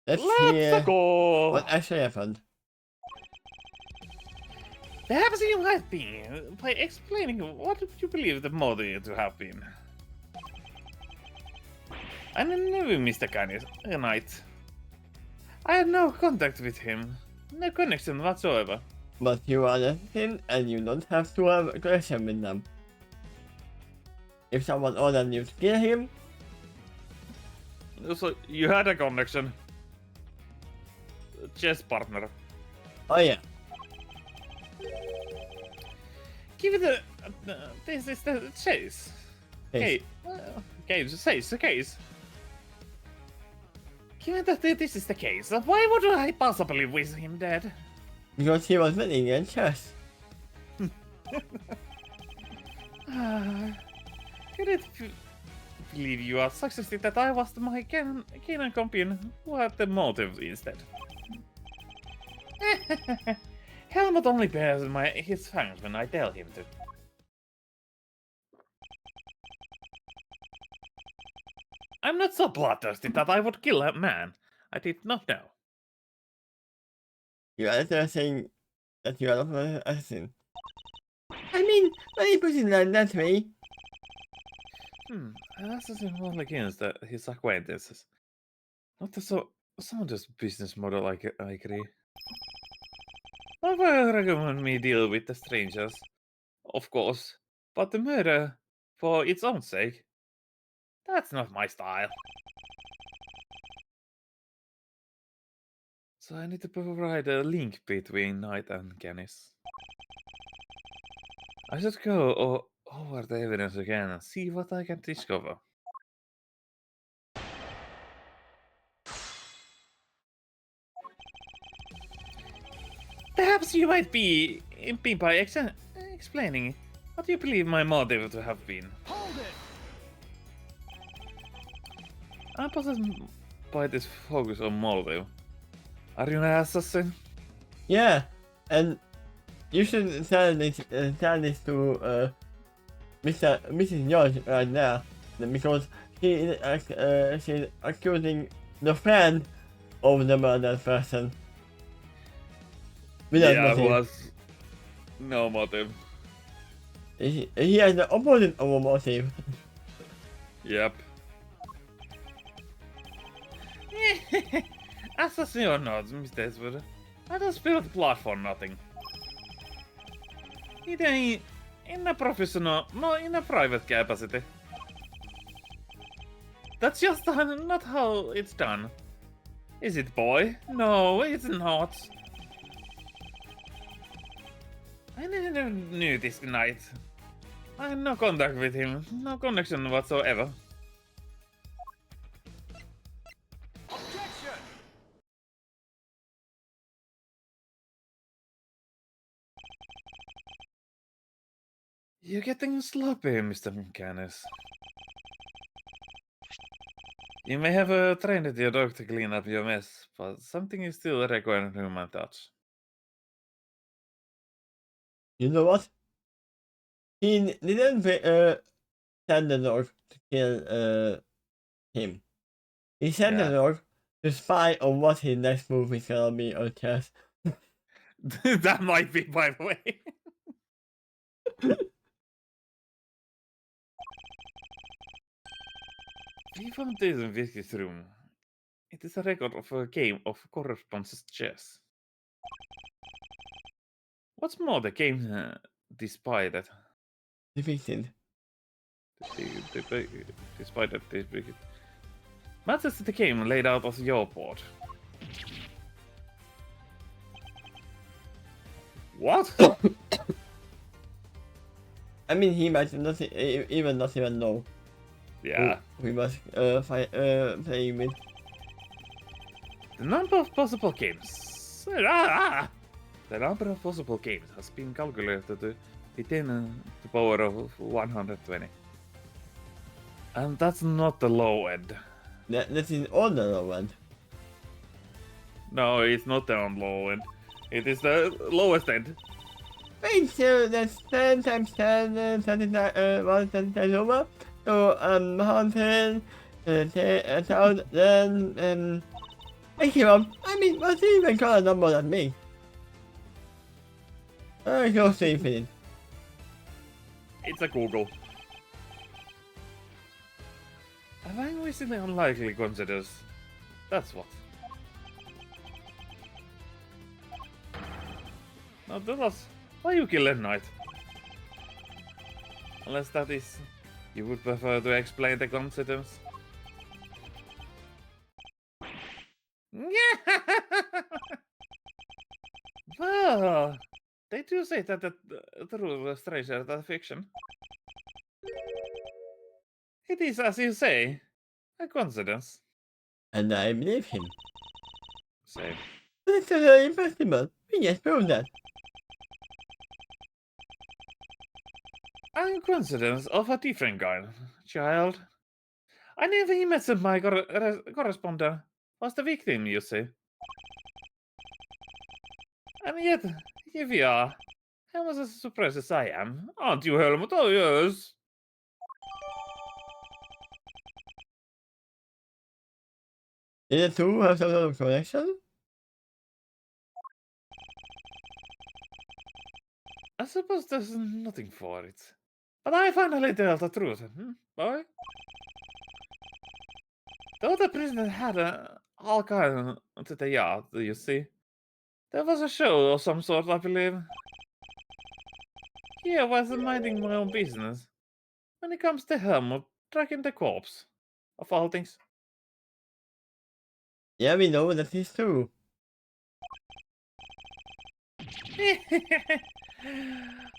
Let's Let's go! what actually happened. Perhaps you might be by explaining what you believe the motive to have been. I knew Mr. Knight. I had no contact with him, no connection whatsoever. But you are him and you don't have to have a connection with them. If someone ordered you to kill him, So you had a connection. Chess partner. oh yeah. Give it a. This is the chase. Yes. Case. Given that this is the case, why would I possibly wish him dead? Because he was winning in chess. Couldn't believe you are suggesting that I was my Canaan companion who had the motive instead. Helmut only bears his fangs when I tell him to. I'm not so bloodthirsty that I would kill a man I did not know. You are saying that you are not an assassin. I mean, many people learn that way. Assassin only against his acquaintances. Not so soundest business model, I agree. I would recommend me deal with the strangers, of course, but the murder for its own sake, that's not my style. So I need to provide a link between Knight and Canis. I should go over the evidence again and see what I can discover. Perhaps you might be imping by explaining what you believe my motive to have been. Hold it! I'm possessed by this focus on motive. Are you an assassin? Yeah, and you should tell this to Mrs. George right now, because she's accusing the friend of the murdered person. Without Yeah, motive. was no motive. He has the opposite of a motive. Yep. Assassin or not, Mr. Eswood, I don't spill blood for nothing. Either in a professional, nor in a private capacity. That's just not how it's done. Is it, boy? No, it's not. I never knew this Knight. I had no contact with him, no connection whatsoever. Objection! You're getting sloppy, Mr. Canis. You may have trained your dog to clean up your mess, but something is still requiring human touch. You know what? He didn't send the dog to kill him. He sent the Yeah. dog to spy on what his next move is gonna be on chess. That might be, by the way. We found this in Whiskey's room. It is a record of a game of correspondences chess. What's more, the game despite that. Defeated. Despite that, matches the game laid out on your board. What? I mean, he might not even know Yeah. who we must playing with. The number of possible games. The number of possible games has been calculated to be 10 to the power of 120. And that's not the low end. That is all the low end. No, it's not the low end. It is the lowest end. Wait, so that's 10 times 10, 39, 1 times over. So, 100, 1,000, Thank you, Mom. I mean, what's he even got a number than me? Go see if it is. It's a Google. A languishingly unlikely considers. That's what. Now tell us, why you kill a knight? Unless that is, you would prefer to explain the coincidence. Well, they do say that the truth is stranger than fiction. It is, as you say, a coincidence. And I believe him. Same. But it's totally impossible. We just proved that. A coincidence of a different kind, child. I never imagined my correspondent was the victim, you see. And yet, here we are. I was as surprised as I am. Aren't you, Helmut? Oh, yes. Did the two have some sort of connection? I suppose there's nothing for it. But I finally tell the truth, boy? The other prisoner had all kind to the yard, you see. There was a show of some sort, I believe. Here was minding my own business. When it comes to Helmut, tracking the corpse. Of all things. Yeah, we know that is true. I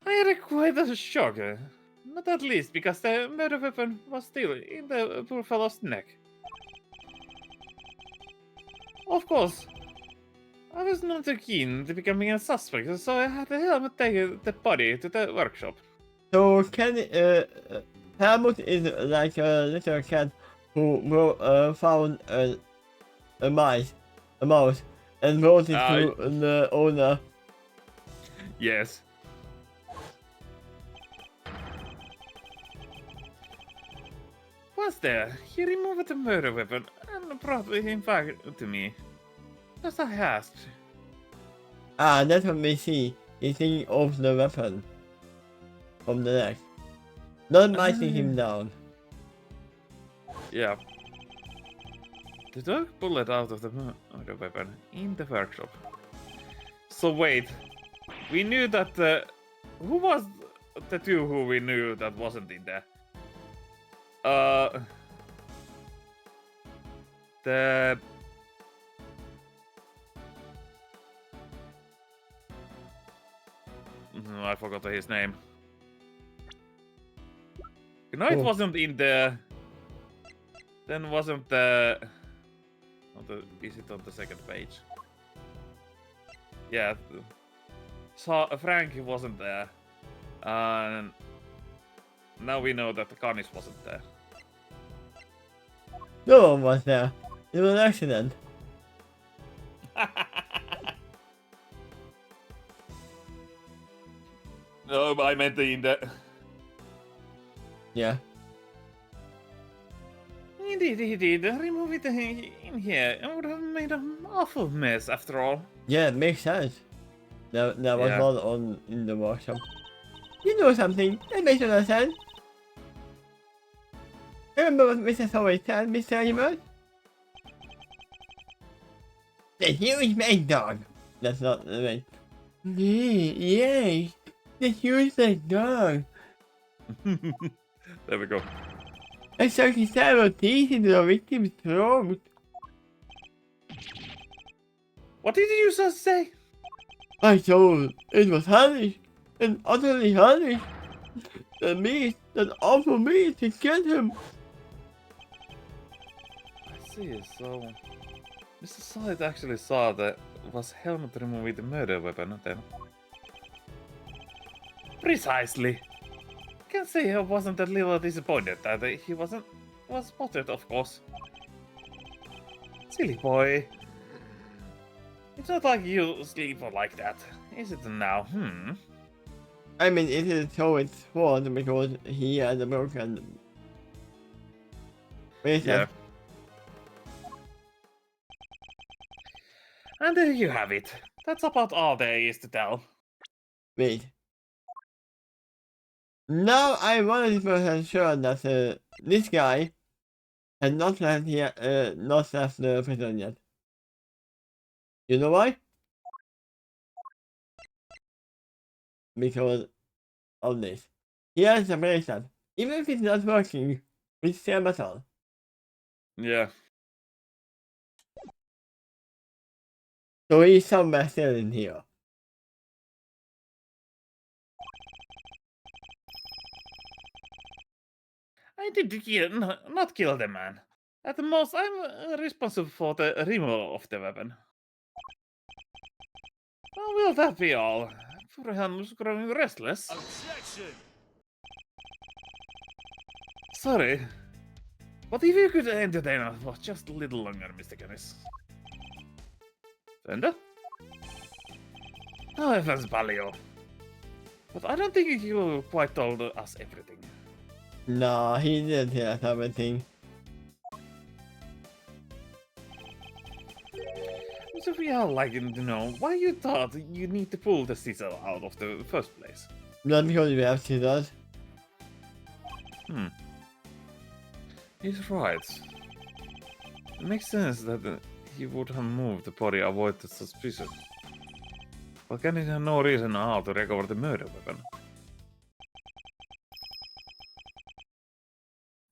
had quite a shock. Not at least because the murder weapon was still in the poor fellow's neck. Of course, I was not too keen to becoming a suspect, so I had the Helmut take the body to the workshop. So Helmut is like a little cat who found a mouse, and brought it to the owner. Yes. Was there? He removed the murder weapon and brought him back to me. Just I asked. Ah, that's what we see. He's taking off the weapon from the neck, not biting him down. Yeah. The dog pulled out of the murder weapon in the workshop. So wait, we knew that who was the two who we knew that wasn't in there? The I forgot his name. Knight Oh. wasn't in the. Then wasn't the. Is it on the second page? Yeah. So Frank wasn't there, and now we know that the Canis wasn't there. No one was there. It was an accident. No, I meant in the. Yeah. Indeed, he did. Remove it in here. It would have made an awful mess after all. Yeah, it makes sense. There was Yeah. one in the workshop. You know something? That makes a lot of sense. Remember what Mr. Thorway said, Mr. Animal? The huge big dog. That's not the right. Yay! The huge big dog. There we go. I stuck his several teeth into the victim's throat. What did you just say? I told it was hellish and utterly hellish. That awful meat to get him. I see, so Mr. Solid actually saw that was Helmut removing the murder weapon then. Precisely. Can say I wasn't a little disappointed that he was spotted, of course. Silly boy. It's not like you sleep like that, is it now? I mean, it is Thorway's fault because he had a broken. Wait a Yeah. sec. And there you have it. That's about all there is to tell. Wait. Now I'm 100% sure that this guy has not left not left the prison yet. You know why? Because of this. He has a bracelet. Even if it's not working, it's still metal. Yeah. So he's somewhere still in here. I did not kill the man. At the most, I'm responsible for the removal of the weapon. Oh, will that be all? Poor Helmut's growing restless. Objection! Sorry. But if you could entertain us for just a little longer, Mr. Canis. Fender? No offense, Palio. But I don't think you quite told us everything. No, he didn't tell us everything. So we are liking to know why you thought you need to pull the scissor out of the first place. Not because we have scissors. He's right. It makes sense that he would have moved the body avoid the suspicion. But Canis had no reason how to recover the murder weapon.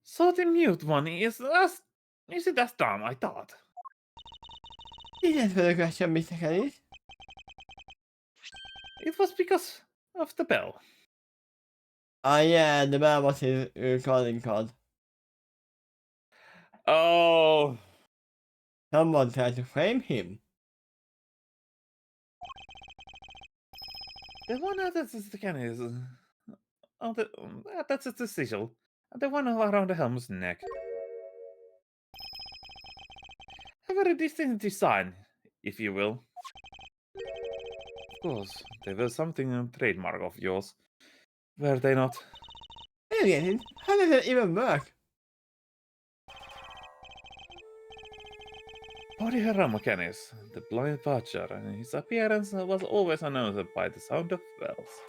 So the mute one is it as dumb I thought? This is for the question, Mr. Canis. It was because of the bell. Ah, yeah, the man was his calling card. Oh, Someone tried to frame him. the one that's the Canis. That's the sigil. The one around the helm's neck. A very distinct design, if you will. Of course, they were something trademark of yours, were they not? Wait a minute, how does that even work? Porihara Canis, the blind butcher, and his appearance was always announced by the sound of bells.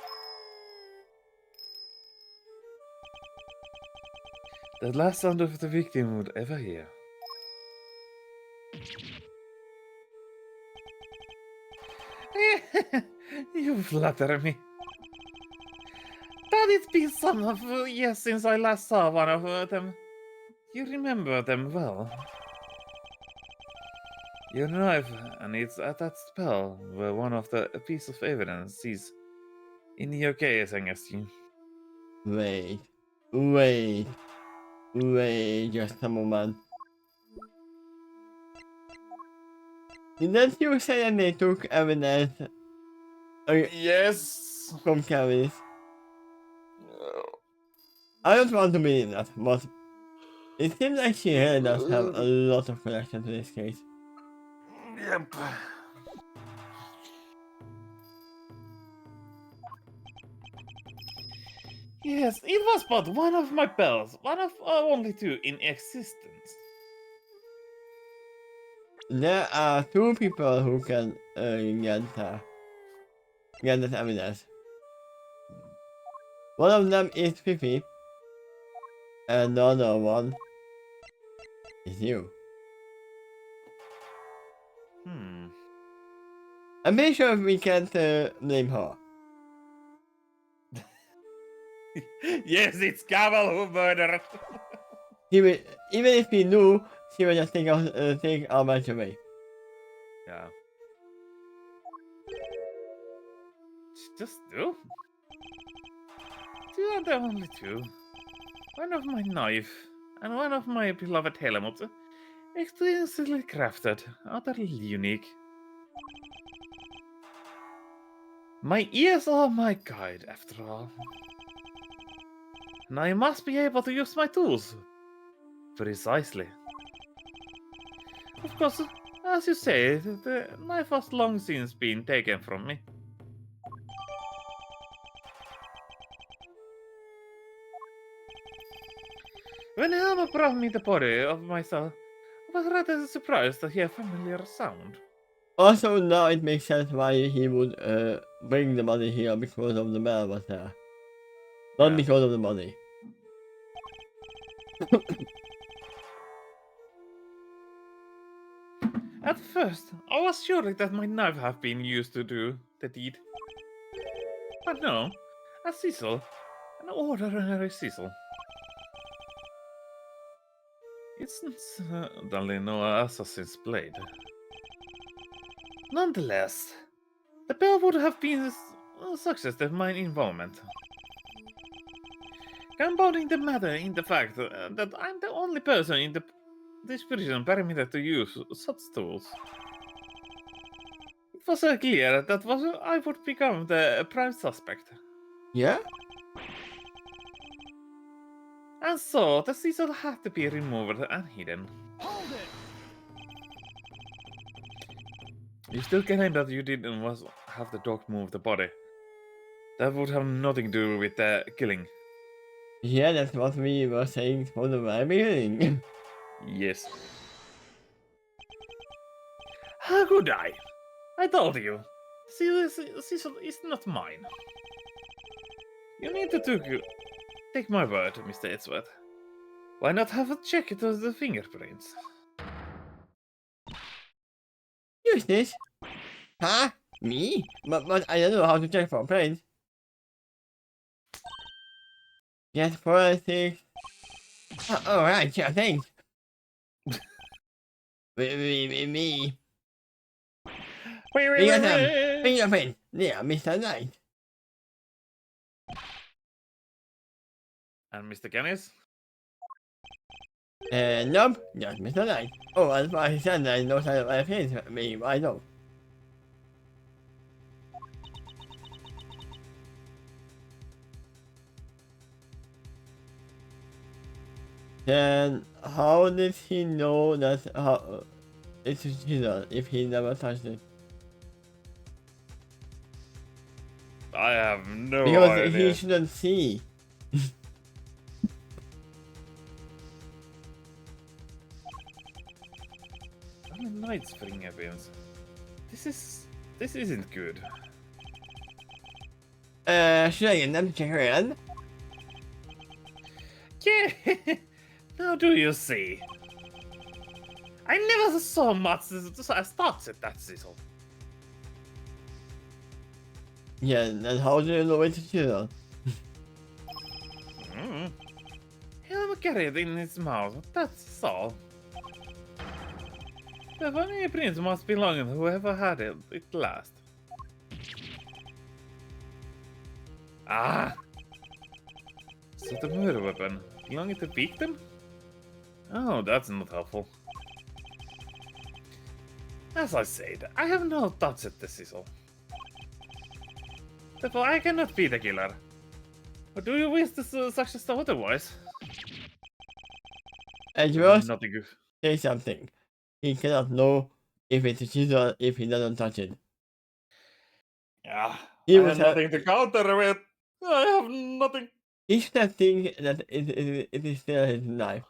The last sound of the victim would ever hear. You flatter me. But it's been some years since I last saw one of them. You remember them well. Your knife and its attached spell were one of the pieces of evidence seized in your case against you. Wait, just a moment. Didn't you say that they took evidence Yes. from Canis? I don't want to believe that, but it seems like she really does have a lot of connection to this case. Yep. Yes, it was but one of my bells, one of only two in existence. There are two people who can get that evidence. One of them is Fifi, and the other one is you. I'm pretty sure we can't blame her. Yes, it's Gavel who murdered. Even if we knew, she would just take our match away. Yeah. Just two? Two are the only two. One of my knife, and one of my beloved helmet. Exquisitely crafted, utterly unique. My ears are my guide, after all. And I must be able to use my tools. Precisely. Of course, as you say, the knife has long since been taken from me. When Helma brought me the body of myself, I was rather surprised to hear a familiar sound. Also, now it makes sense why he would bring the money here because of the bell was there. Not Yeah. because of the money. At first, I was sure that might not have been used to do the deed. But no, a Cecil, an ordinary Cecil. It's certainly no assassin's blade. Nonetheless, the bell would have been a success of my involvement. Compounding the matter in the fact that I'm the only person in this prison permitted to use such tools. It was clear that I would become the prime suspect. Yeah? And so the Cecil had to be removed and hidden. Hold it! You still claim that you didn't have the dog move the body. That would have nothing to do with the killing. Yeah, that's what we were saying from the very beginning. Yes. How could I? I told you. Cecil is not mine. You need to take my word, Mr. Edgeworth. Why not have a check at the fingerprints? Use this. Huh? Me? But I don't know how to check for planes. Yes, forensics. Alright, sure, thanks. Me. We got them. Fingerprint. Yeah, Mr. Knight. And Mr. Canis? Nope, just Mr. Knight. Oh, as far as he said, I know that I think me, I know. Then how did he know that it's his if he never touched it? I have no Because idea. he shouldn't see. Knight's fingerprints. This isn't good. Should I get them to check her in? Yeah. Now do you see? I never saw much as thoughts at that Cecil. Yeah, then how do you know it's his chisel? He'll carry it in his mouth, that's all. The fingerprints must belong to whoever had it last. Ah! So the murder weapon belonging to the victim? Oh, that's not helpful. As I said, I have no thoughts at the Cecil. Therefore, I cannot be the killer. Or do you wish to suggest otherwise? Edgeworth, Nothing good. say something. He cannot know if it's a chisel if he doesn't touch it. Yeah, He I was have nothing to counter with. I have nothing. He should have think that it is still his knife.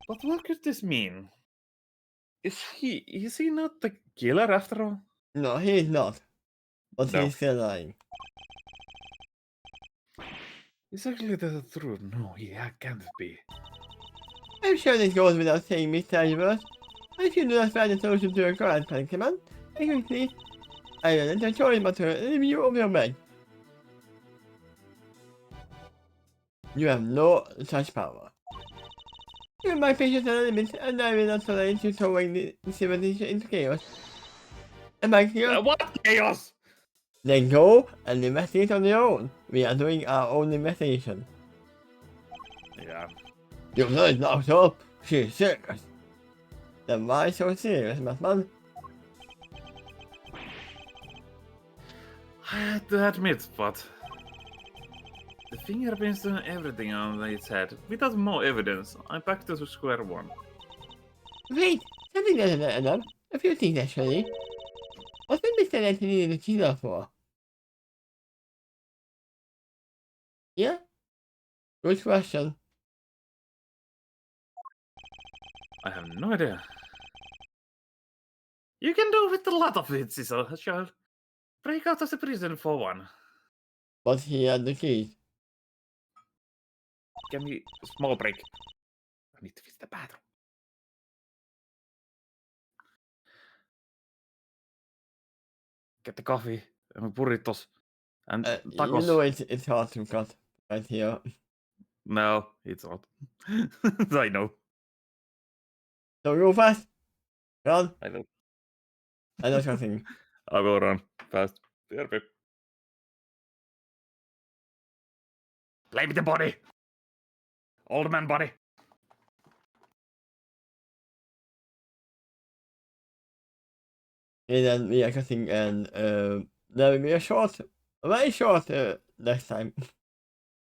But what could this mean? Is he not the killer after all? No, he is not. But No. he's still lying. Exactly the truth. No, he can't be. I'm sure this goes without saying, Mr. Edgeworth. If you do not find a solution to your current predicament, quickly, I will enter choice but to review of your bed. You have no such power. You have my patience and limit, and I will not tolerate you throwing the civilization into chaos. Am I clear? What chaos? Then go and investigate on your own. We are doing our own investigation. Yeah. You know it's not so. She's serious. Then why so serious, Batman? I had to admit, but the fingerprints and everything on its head. Without more evidence, I'm back to square one. Wait, something doesn't add up. A few things actually. What did Mr. Anthony need a teaser for? Yeah? Good question. I have no idea. You can do with a lot of it, Cecil. Shall break out of the prison for one. But he had the keys. Give me a small break. I need to visit the bathroom. Get the coffee and burritos and You tacos. know it's hard to cut right here. No, it's not. I know. So go fast. Run. I know. I know something. I will run fast. Perfect. Play with the body. Old man body. And then we are cutting and there will be a short, very short next time.